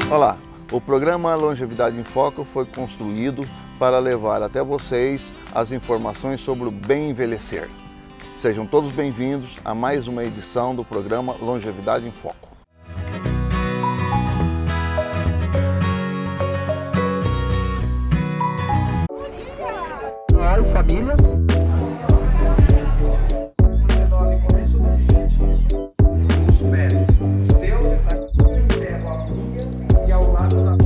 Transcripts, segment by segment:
Olá, o programa Longevidade em Foco foi construído para levar até vocês as informações sobre o bem envelhecer. Sejam todos bem-vindos a mais uma edição do programa Longevidade em Foco. Oi, família. Os pés, os deuses da terra, a Bíblia e ao lado da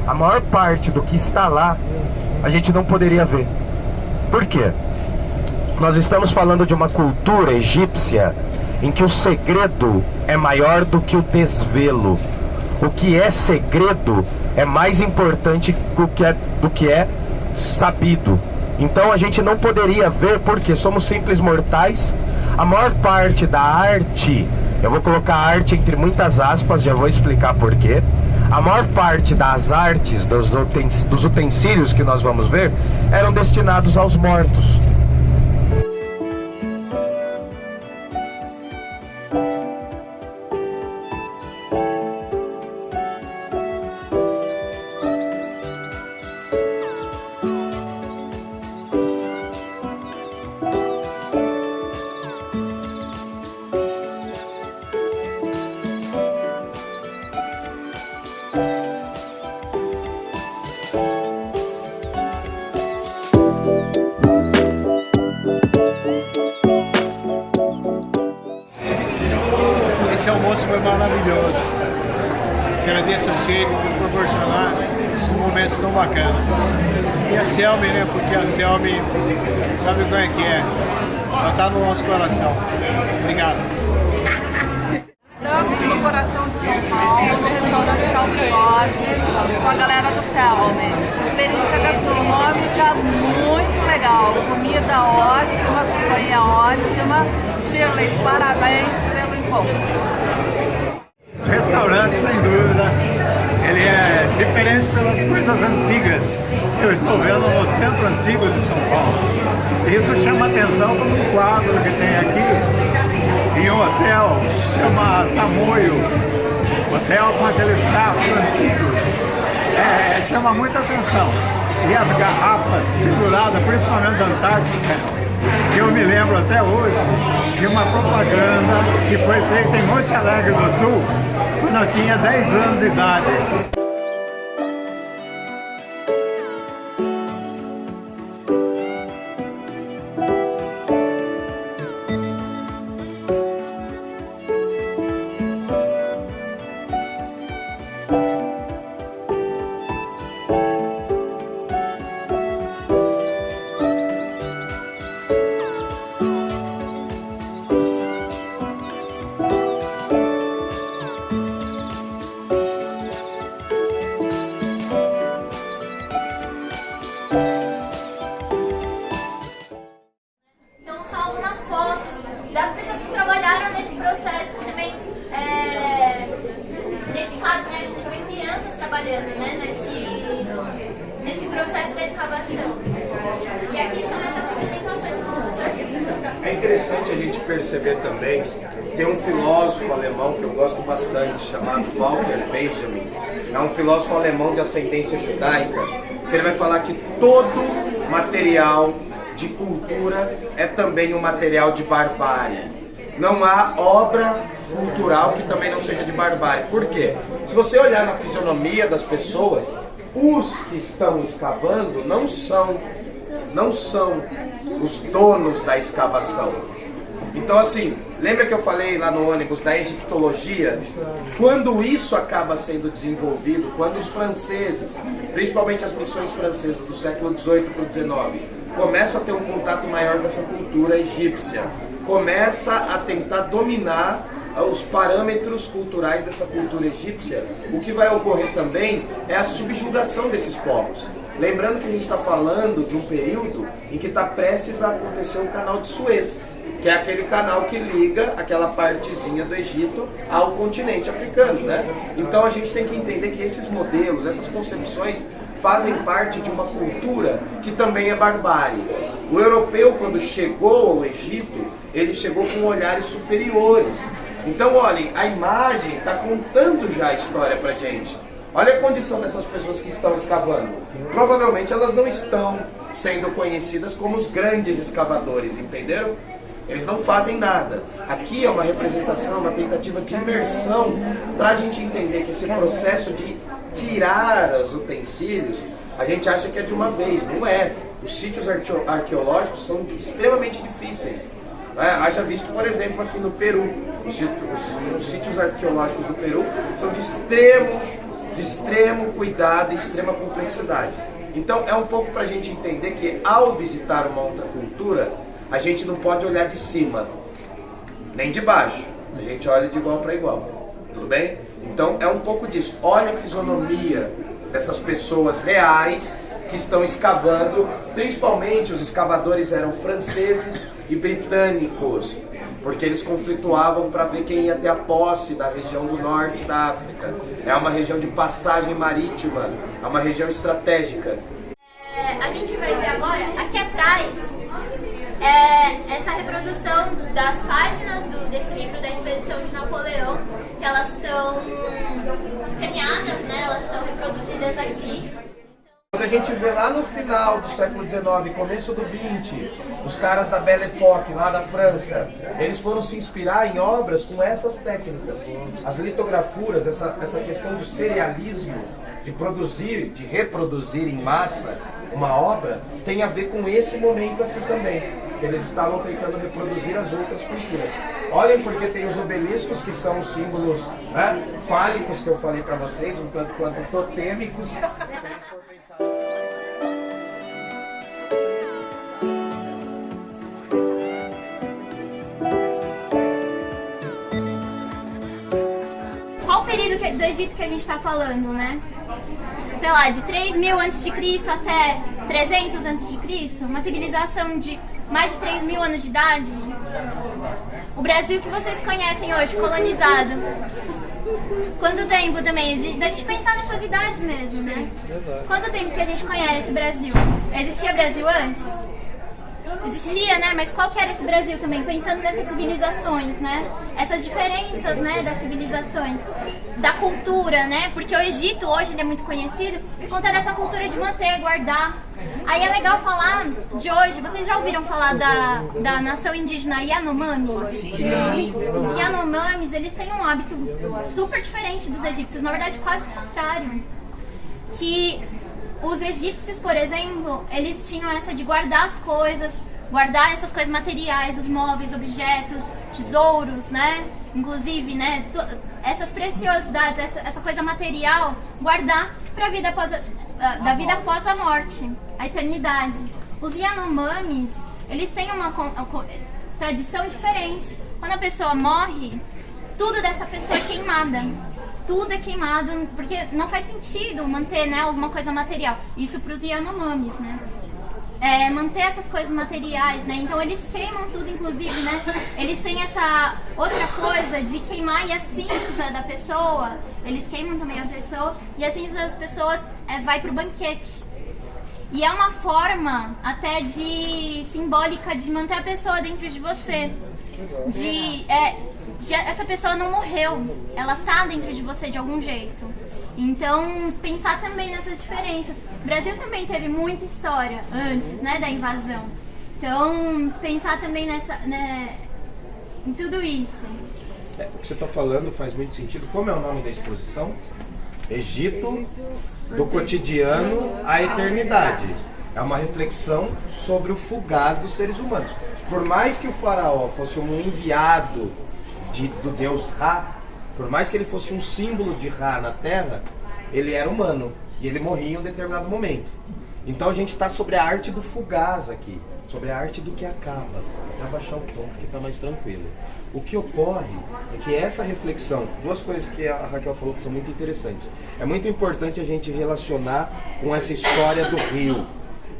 a maior parte do que está lá a gente não poderia ver. Por quê? Nós estamos falando de uma cultura egípcia em que o segredo é maior do que o desvelo. O que é segredo é mais importante do que é sabido. Então a gente não poderia ver porque somos simples mortais. A maior parte da arte, eu vou colocar arte entre muitas aspas, já vou explicar por quê. A maior parte das artes, dos utensílios que nós vamos ver, eram destinados aos mortos. Esse almoço foi maravilhoso. Agradeço a Sheik por proporcionar esses momentos tão bacanas. E a Selmi, né? Porque a Selmi sabe como é que é. Ela está no nosso coração. Obrigado. Estamos no coração de São Paulo, no restaurante Salve Forte, com a galera do Selmi. Experiência gastronômica muito legal. Comida ótima, companhia ótima. Shirley, parabéns pelo encontro. Restaurante, sem dúvida, ele é diferente pelas coisas antigas. Eu estou vendo no centro antigo de São Paulo. Isso chama atenção como um quadro que tem aqui em um hotel, chama Tamoio, hotel com aqueles carros antigos. Chama muita atenção. E as garrafas penduradas, principalmente da Antártica, que eu me lembro até hoje de uma propaganda que foi feita em Monte Alegre do Sul, quando eu tinha 10 anos de idade. Das pessoas que trabalharam nesse processo, que também, nesse caso, né, a gente vê crianças trabalhando, né, nesse processo da escavação. E aqui são essas apresentações do professor Cícero. É interessante a gente perceber também, tem um filósofo alemão que eu gosto bastante, chamado Walter Benjamin. É um filósofo alemão de ascendência judaica, que ele vai falar que todo material de cultura é também um material de barbárie. Não há obra cultural que também não seja de barbárie. Por quê? Se você olhar na fisionomia das pessoas, os que estão escavando não são os donos da escavação. Então assim, lembra que eu falei lá no ônibus da egiptologia? Quando isso acaba sendo desenvolvido, quando os franceses, principalmente as missões francesas do século XVIII para o XIX, começam a ter um contato maior com essa cultura egípcia, começa a tentar dominar os parâmetros culturais dessa cultura egípcia, o que vai ocorrer também é a subjugação desses povos. Lembrando que a gente está falando de um período em que está prestes a acontecer o canal de Suez, que é aquele canal que liga aquela partezinha do Egito ao continente africano, né? Então a gente tem que entender que esses modelos, essas concepções fazem parte de uma cultura que também é barbárie. O europeu, quando chegou ao Egito, ele chegou com olhares superiores. Então, olhem, a imagem está contando já a história pra gente. Olha a condição dessas pessoas que estão escavando. Provavelmente elas não estão sendo conhecidas como os grandes escavadores, entenderam? Eles não fazem nada. Aqui é uma representação, uma tentativa de imersão para a gente entender que esse processo de tirar os utensílios, a gente acha que é de uma vez, não é. Os sítios arqueológicos são extremamente difíceis. Haja visto, por exemplo, aqui no Peru. Os sítios arqueológicos do Peru são de extremo cuidado e extrema complexidade. Então é um pouco para a gente entender que ao visitar uma outra cultura, a gente não pode olhar de cima, nem de baixo. A gente olha de igual para igual. Tudo bem? Então é um pouco disso. Olha a fisionomia dessas pessoas reais que estão escavando. Principalmente os escavadores eram franceses e britânicos, porque eles conflituavam para ver quem ia ter a posse da região do norte da África. É uma região de passagem marítima, é uma região estratégica. A gente vai ver agora, aqui atrás, essa reprodução das páginas desse livro da Expedição de Napoleão, que elas estão escaneadas, né? Elas estão reproduzidas aqui. Quando a gente vê lá no final do século XIX, começo do XX, os caras da Belle Époque, lá da França, eles foram se inspirar em obras com essas técnicas. As litografuras, essa questão do serialismo, de produzir, de reproduzir em massa uma obra, tem a ver com esse momento aqui também. Eles estavam tentando reproduzir as outras culturas. Olhem, porque tem os obeliscos, que são os símbolos, né, fálicos que eu falei para vocês, um tanto quanto totêmicos. Qual o período do Egito que a gente está falando, né? Sei lá, de 3.000 a.C. até 300 a.C., uma civilização de mais de 3.000 anos de idade. O Brasil que vocês conhecem hoje, colonizado. Quanto tempo também? Da gente pensar nessas idades mesmo, né? Quanto tempo que a gente conhece o Brasil? Existia Brasil antes? Existia, né? Mas qual que era esse Brasil também? Pensando nessas civilizações, né? Essas diferenças, né, das civilizações, da cultura, né? Porque o Egito hoje ele é muito conhecido por conta dessa cultura de manter, guardar. Aí é legal falar de hoje. Vocês já ouviram falar da nação indígena Yanomami? Sim. Os Yanomamis, eles têm um hábito super diferente dos egípcios, na verdade quase o contrário. Que os egípcios, por exemplo, eles tinham essa de guardar as coisas, guardar essas coisas materiais, os móveis, objetos, tesouros, né? Inclusive, né? Essas preciosidades, essa coisa material, guardar para a vida da vida após a morte, a eternidade. Os Yanomamis, eles têm uma tradição diferente. Quando a pessoa morre, tudo dessa pessoa é queimada. Tudo é queimado, porque não faz sentido manter, né, alguma coisa material. Isso para os Yanomamis, né? Manter essas coisas materiais, né? Então eles queimam tudo, inclusive, né? Eles têm essa outra coisa de queimar e a cinza da pessoa, eles queimam também a pessoa, e a cinza das pessoas vai pro banquete. E é uma forma até simbólica de manter a pessoa dentro de você. Essa pessoa não morreu, ela tá dentro de você de algum jeito. Então, pensar também nessas diferenças. O Brasil também teve muita história antes, né, da invasão. Então, pensar também em tudo isso. O que você está falando faz muito sentido. Como é o nome da exposição? Egito, do cotidiano à eternidade. É uma reflexão sobre o fugaz dos seres humanos. Por mais que o faraó fosse um enviado do deus Ra, por mais que ele fosse um símbolo de Ra na Terra, ele era humano e ele morria em um determinado momento. Então a gente está sobre a arte do fugaz aqui, sobre a arte do que acaba. Vou até abaixar o tom porque está mais tranquilo. O que ocorre é que essa reflexão, duas coisas que a Raquel falou que são muito interessantes. É muito importante a gente relacionar com essa história do rio.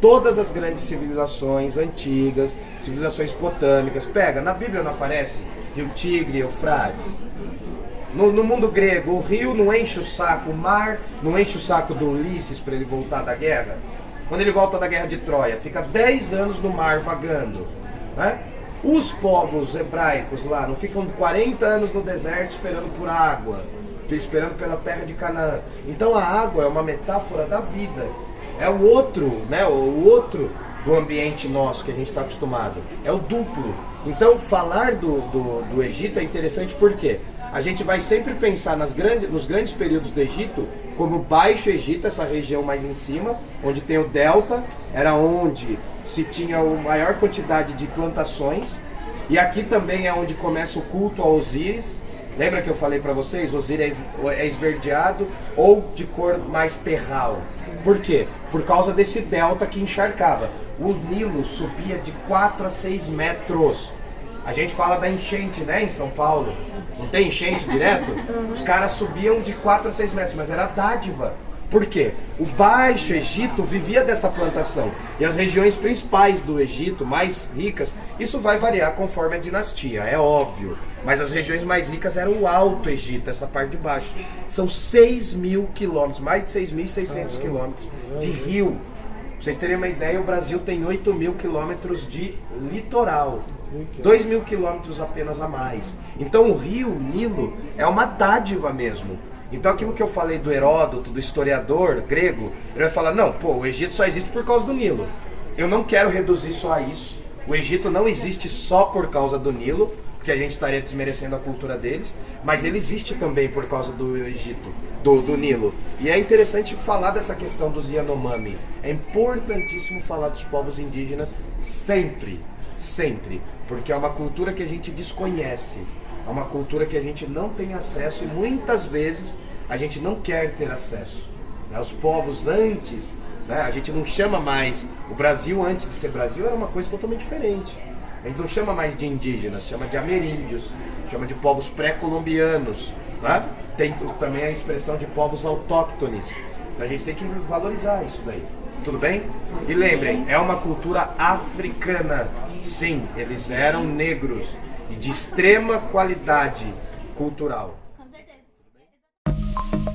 Todas as grandes civilizações antigas, civilizações potâmicas, na Bíblia não aparece Rio Tigre, Eufrates. No mundo grego, o rio não enche o saco, o mar não enche o saco do Ulisses para ele voltar da guerra. Quando ele volta da guerra de Troia, fica 10 anos no mar vagando, né? Os povos hebraicos lá não ficam 40 anos no deserto esperando por água, esperando pela terra de Canaã. Então a água é uma metáfora da vida. É o outro, né? O outro do ambiente nosso que a gente está acostumado. É o duplo. Então falar do Egito é interessante porque a gente vai sempre pensar nos grandes períodos do Egito como Baixo Egito, essa região mais em cima, onde tem o delta, era onde se tinha a maior quantidade de plantações. E aqui também é onde começa o culto a Osíris. Lembra que eu falei para vocês? Osíris é esverdeado ou de cor mais terral. Por quê? Por causa desse delta que encharcava. O Nilo subia de 4 a 6 metros. A gente fala da enchente, né, em São Paulo. Não tem enchente direto? Os caras subiam de 4 a 6 metros, mas era dádiva. Por quê? O Baixo Egito vivia dessa plantação. E as regiões principais do Egito, mais ricas, isso vai variar conforme a dinastia, é óbvio. Mas as regiões mais ricas eram o Alto Egito, essa parte de baixo. São 6.000 quilômetros, mais de 6.600 quilômetros de rio. Pra vocês terem uma ideia, o Brasil tem 8.000 quilômetros de litoral. 2.000 quilômetros apenas a mais. Então o rio Nilo é uma dádiva mesmo. Então aquilo que eu falei do Heródoto, do historiador grego, ele vai falar, não, pô, o Egito só existe por causa do Nilo. Eu não quero reduzir só a isso. O Egito não existe só por causa do Nilo, porque a gente estaria desmerecendo a cultura deles, mas ele existe também por causa do Egito, do Nilo. E é interessante falar dessa questão dos Yanomami. É importantíssimo falar dos povos indígenas sempre, sempre, porque é uma cultura que a gente desconhece, é uma cultura que a gente não tem acesso e muitas vezes a gente não quer ter acesso. Os povos antes, né, a gente não chama mais, o Brasil antes de ser Brasil era uma coisa totalmente diferente. A gente não chama mais de indígenas, chama de ameríndios, chama de povos pré-colombianos, né? Tem também a expressão de povos autóctones. A gente tem que valorizar isso daí. Tudo bem? E lembrem, é uma cultura africana. Sim, eles eram negros e de extrema qualidade cultural. Com certeza.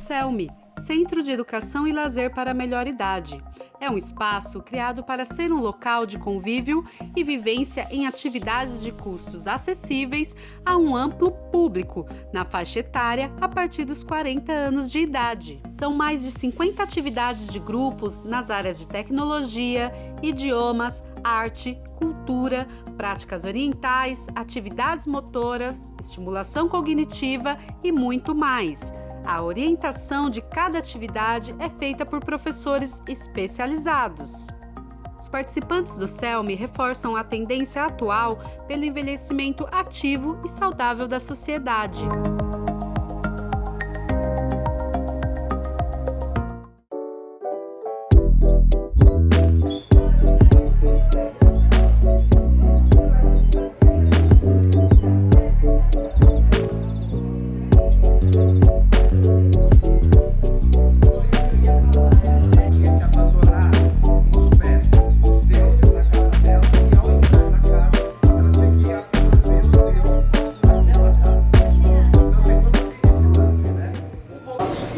CELMI, Centro de Educação e Lazer para a Melhor Idade. É um espaço criado para ser um local de convívio e vivência em atividades de custos acessíveis a um amplo público, na faixa etária a partir dos 40 anos de idade. São mais de 50 atividades de grupos nas áreas de tecnologia, idiomas, arte, cultura, práticas orientais, atividades motoras, estimulação cognitiva e muito mais. A orientação de cada atividade é feita por professores especializados. Os participantes do CELMI reforçam a tendência atual pelo envelhecimento ativo e saudável da sociedade.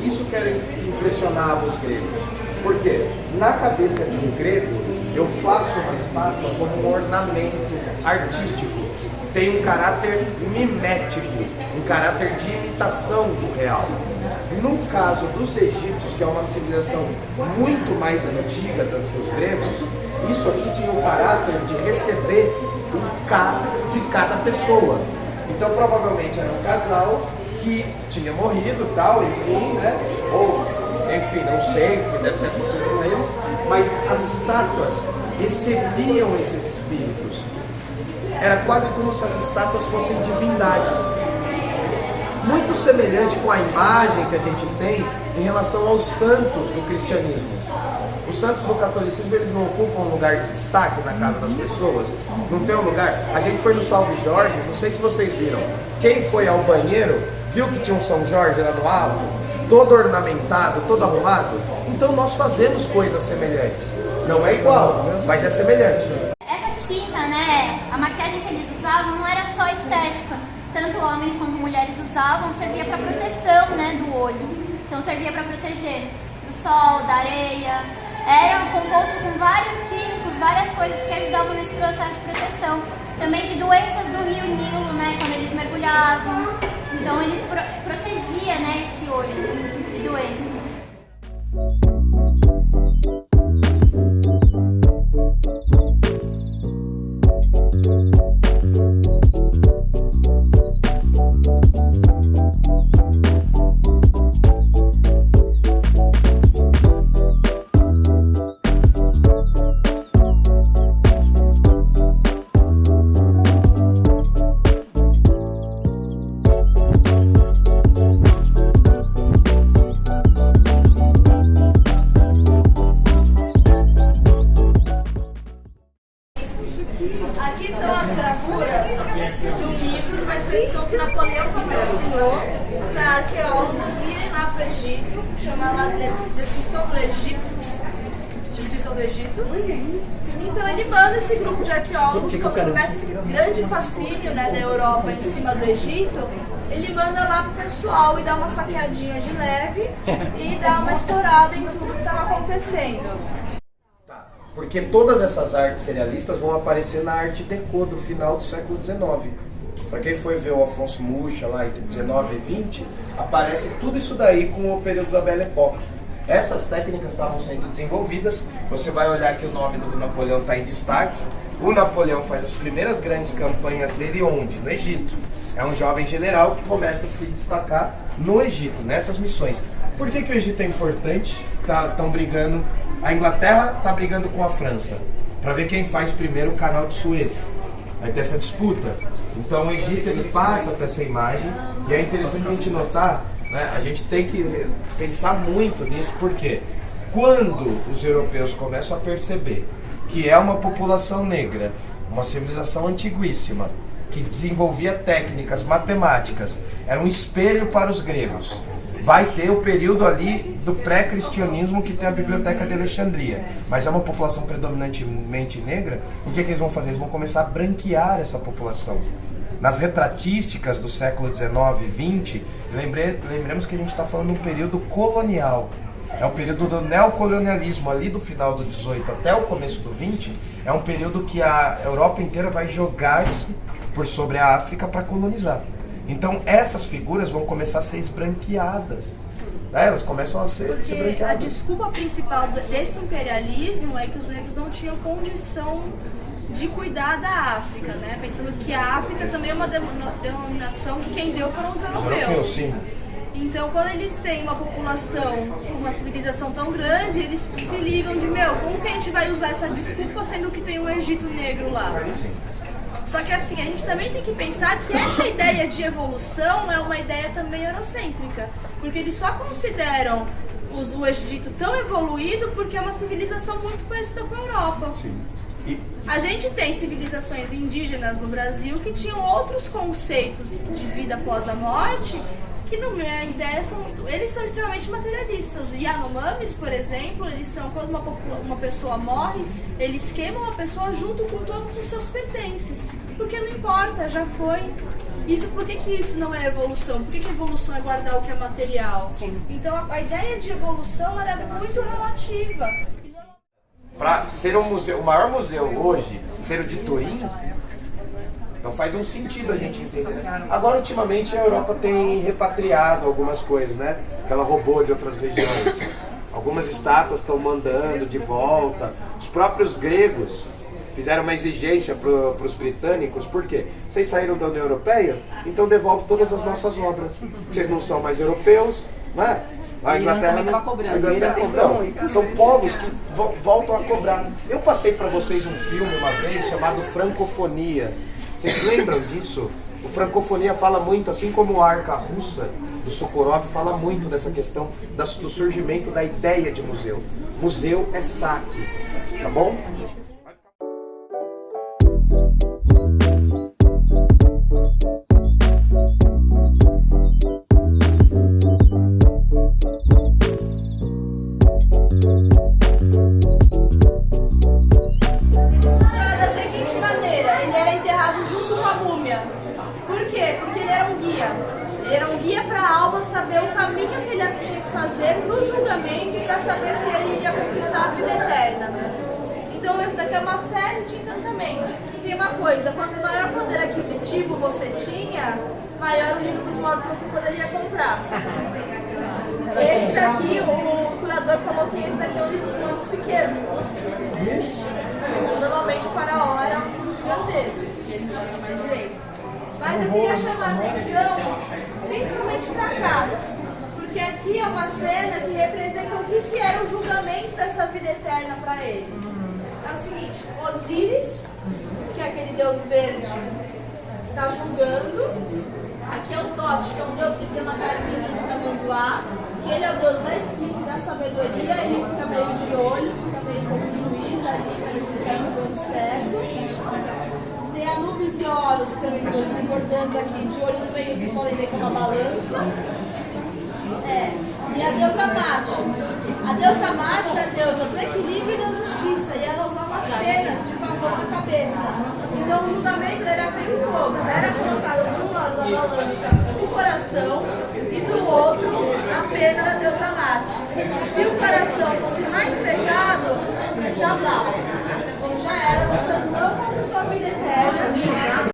Isso que impressionava os gregos. Por quê? Na cabeça de um grego, eu faço uma estátua como um ornamento artístico. Tem um caráter mimético, um caráter de imitação do real. No caso dos egípcios, que é uma civilização muito mais antiga do que os gregos, isso aqui tinha o caráter de receber um K de cada pessoa. Então provavelmente era um casal que tinha morrido e tal, enfim, né? Ou, enfim, não sei o que deve ter acontecido com eles, mas as estátuas recebiam esses espíritos. Era quase como se as estátuas fossem divindades. Muito semelhante com a imagem que a gente tem em relação aos santos do cristianismo. Os santos do catolicismo, eles não ocupam um lugar de destaque na casa das pessoas, não tem um lugar. A gente foi no Salve Jorge, não sei se vocês viram. Quem foi ao banheiro viu que tinha um São Jorge lá no alto, todo ornamentado, todo arrumado. Então nós fazemos coisas semelhantes. Não é igual, mas é semelhante. Essa tinta, né, a maquiagem que eles usavam não era só estética. Tanto homens quanto mulheres usavam, servia para proteção, né, do olho. Então servia para proteger do sol, da areia. Era composto com vários químicos, várias coisas que ajudavam nesse processo de proteção. Também de doenças do rio Nilo, né, quando eles mergulhavam. Então eles protegiam, né, esse olho de doenças. Aqui são as gravuras de um livro de uma expedição que Napoleão patrocinou para arqueólogos irem lá para o Egito, chamada Descrição do Egito. Descrição do Egito. Então ele manda esse grupo de arqueólogos, quando começa esse grande fascínio, né, da Europa em cima do Egito, ele manda lá pro pessoal e dá uma saqueadinha de leve e dá uma explorada em tudo que estava acontecendo. Porque todas essas artes serialistas vão aparecer na Arte Deco do final do século XIX. Para quem foi ver o Afonso Mucha lá entre 19 e 20, aparece tudo isso daí com o período da Belle Époque. Essas técnicas estavam sendo desenvolvidas. Você vai olhar que o nome do Napoleão está em destaque. O Napoleão faz as primeiras grandes campanhas dele onde? No Egito. É um jovem general que começa a se destacar no Egito, nessas missões. Por que o Egito é importante? Estão brigando. A Inglaterra está brigando com a França para ver quem faz primeiro o canal de Suez. Vai ter essa disputa. Então o Egito ele passa até essa imagem e é interessante a gente notar, né, a gente tem que pensar muito nisso, porque quando os europeus começam a perceber que é uma população negra, uma civilização antiguíssima, que desenvolvia técnicas matemáticas, era um espelho para os gregos. Vai ter o período ali do pré-cristianismo que tem a Biblioteca de Alexandria, mas é uma população predominantemente negra. O que eles vão fazer? Eles vão começar a branquear essa população. Nas retratísticas do século XIX e XX, lembremos que a gente está falando de um período colonial. É o período do neocolonialismo, ali do final do 18 até o começo do 20, é um período que a Europa inteira vai jogar-se por sobre a África para colonizar. Então essas figuras vão começar a ser esbranqueadas. Elas começam a ser branqueadas. A desculpa principal desse imperialismo é que os negros não tinham condição de cuidar da África, né? Pensando que a África também é uma denominação que quem deu foram os europeus. Sim. Então, quando eles têm uma população, uma civilização tão grande, eles se ligam de, como que a gente vai usar essa desculpa sendo que tem um Egito negro lá? Só que assim, a gente também tem que pensar que essa ideia de evolução é uma ideia também eurocêntrica, porque eles só consideram o Egito tão evoluído porque é uma civilização muito parecida com a Europa. Sim. A gente tem civilizações indígenas no Brasil que tinham outros conceitos de vida após a morte, que na minha ideia eles são extremamente materialistas. Os Yanomamis, por exemplo, eles são, quando uma pessoa morre, eles queimam a pessoa junto com todos os seus pertences, porque não importa, já foi. Por que isso não é evolução? Por que evolução é guardar o que é material? Então a ideia de evolução ela é muito relativa. Para ser um museu, o maior museu hoje, ser o de Turim, então faz um sentido a gente entender. Agora, ultimamente, a Europa tem repatriado algumas coisas, né? Que ela roubou de outras regiões. Algumas estátuas estão mandando de volta. Os próprios gregos fizeram uma exigência para os britânicos. Por quê? Vocês saíram da União Europeia, então devolve todas as nossas obras. Vocês não são mais europeus, né? A Inglaterra, então, são povos que voltam a cobrar. Eu passei para vocês um filme uma vez chamado Francofonia. Vocês lembram disso? O Francofonia fala muito, assim como a Arca Russa do Sokurov fala muito dessa questão do surgimento da ideia de museu. Museu é saque, tá bom? Saber o caminho que ele tinha que fazer para o julgamento para saber se ele ia conquistar a vida eterna. Então essa daqui é uma série de encantamentos. Tem tem uma coisa, quanto maior poder aquisitivo você tinha, maior o livro dos mortos você poderia comprar. Esse daqui, o curador falou que esse daqui é um livro dos mortos pequeno. Normalmente o faraó era gigantesco, porque ele tinha mais direito. Mas eu queria chamar a atenção, principalmente para cá. Porque aqui é uma cena que representa o que era o julgamento dessa vida eterna para eles. É o seguinte, Osíris, que é aquele deus verde, está julgando. Aqui é o Thoth, que é um deus que tem uma característica do ar, que ele é o deus da escrita e da sabedoria, ele fica meio de olho, fica meio como juiz ali, para ele ficar julgando certo. Tem Anubis e Horus, que são os deuses importantes aqui, de olho no meio, vocês podem ver que é uma balança. E a deusa Mate. A deusa Mate é a deusa do equilíbrio e da justiça, e ela usava as penas de favor de cabeça. Então o julgamento era feito como? Era colocado de um lado da balança o coração e do outro a pena da deusa Mate. Se o coração fosse mais pesado, já vale. Já era, você não conquistou a vida eterna.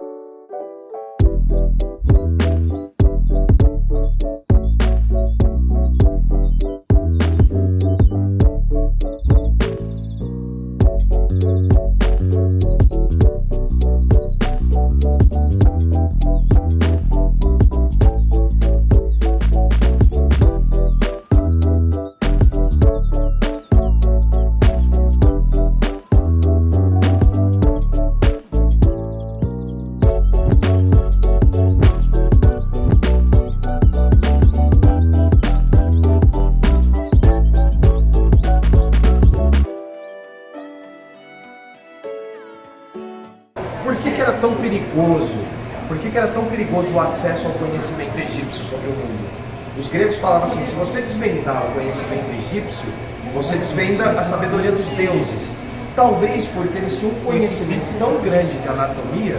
Por que era tão perigoso o acesso ao conhecimento egípcio sobre o mundo? Os gregos falavam assim, se você desvendar o conhecimento egípcio, você desvenda a sabedoria dos deuses. Talvez porque eles tinham um conhecimento tão grande de anatomia,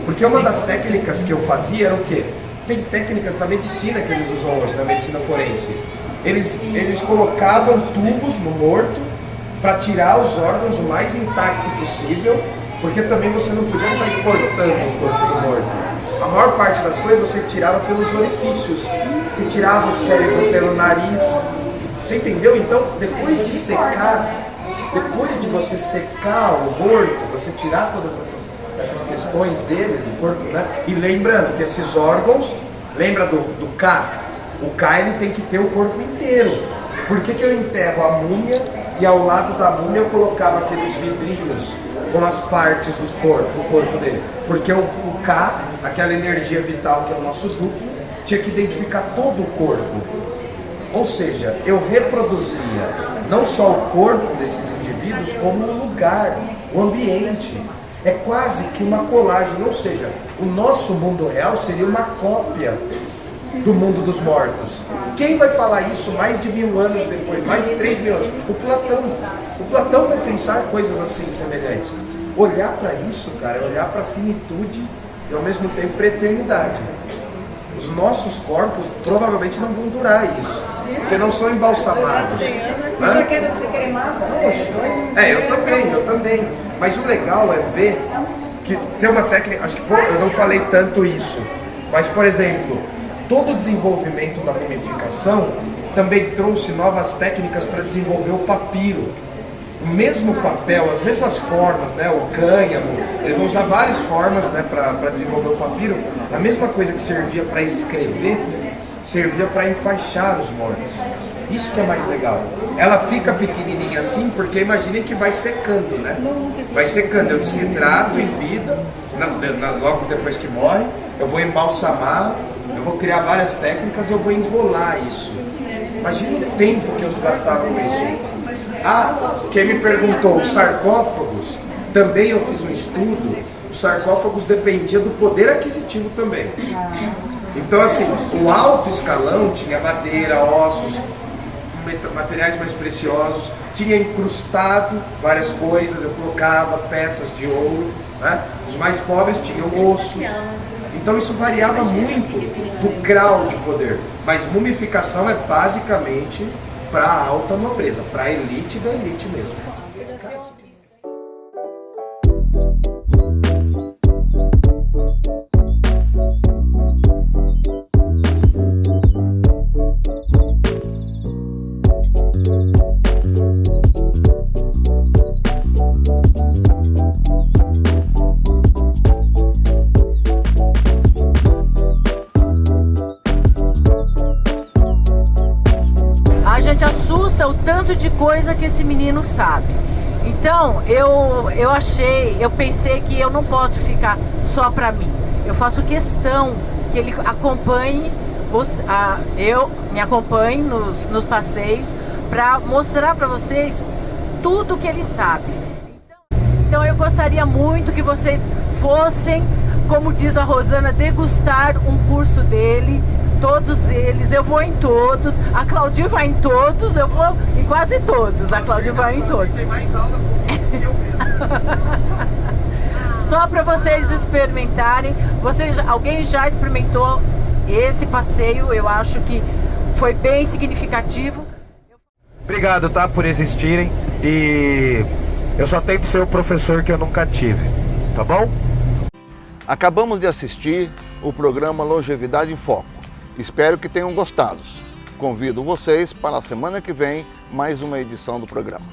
porque uma das técnicas que eu fazia era o quê? Tem técnicas da medicina que eles usam hoje, na medicina forense. Eles colocavam tubos no morto para tirar os órgãos o mais intacto possível, porque também você não podia sair cortando o corpo do morto. A maior parte das coisas você tirava pelos orifícios. Você tirava o cérebro pelo nariz. Você entendeu? Então, depois de secar, depois de você secar o morto, você tirar todas essas questões dele, do corpo, né? E lembrando que esses órgãos, lembra do K? O K ele tem que ter o corpo inteiro. Por que eu enterro a múmia e ao lado da múmia eu colocava aqueles vidrinhos com as partes do corpo dele? Porque o K, aquela energia vital que é o nosso duplo, tinha que identificar todo o corpo. Ou seja, eu reproduzia não só o corpo desses indivíduos, como o lugar, o ambiente. É quase que uma colagem, ou seja, o nosso mundo real seria uma cópia do mundo dos mortos. Quem vai falar isso mais de 1000 anos depois, mais de 3000 anos? O Platão. O Platão vai pensar coisas assim, semelhantes. Olhar para isso, cara, é olhar para a finitude e ao mesmo tempo para a eternidade. Os nossos corpos provavelmente não vão durar isso, porque não são embalsamados. Já quero ser cremado. Eu também. Mas o legal é ver que tem uma técnica, acho que eu não falei tanto isso, mas por exemplo, todo o desenvolvimento da mumificação também trouxe novas técnicas para desenvolver o papiro. O mesmo papel, as mesmas formas, né? O cânhamo, eles vão usar várias formas, né, para desenvolver o papiro. A mesma coisa que servia para escrever, servia para enfaixar os mortos. Isso que é mais legal. Ela fica pequenininha assim porque imaginem que vai secando, né? Vai secando, eu desidrato em vida, logo depois que morre, eu vou embalsamar, eu vou criar várias técnicas, eu vou enrolar isso. Imagina o tempo que eu gastava com isso. Quem me perguntou, os sarcófagos, também eu fiz um estudo, os sarcófagos dependiam do poder aquisitivo também. Então assim, o alto escalão tinha madeira, ossos, materiais mais preciosos, tinha incrustado várias coisas, eu colocava peças de ouro, né? Os mais pobres tinham ossos. Então isso variava muito do grau de poder, mas mumificação é basicamente para a alta nobreza, para a elite da elite mesmo. o tanto de coisa que esse menino sabe. Então, eu pensei que eu não posso ficar só pra mim. Eu faço questão que ele acompanhe, me acompanhe nos passeios para mostrar para vocês tudo que ele sabe. Então eu gostaria muito que vocês fossem, como diz a Rosana, degustar um curso dele, todos eles. Eu vou em todos, a Claudinha vai em todos, eu vou em quase todos, a Claudinha vai em todos. Tem mais aula comigo que eu mesmo. Só para vocês experimentarem. Alguém já experimentou esse passeio? Eu acho que foi bem significativo. Obrigado, tá, por existirem. E eu só tento ser o professor que eu nunca tive, tá bom? Acabamos de assistir o programa Longevidade em Foco. Espero que tenham gostado. Convido vocês para a semana que vem mais uma edição do programa.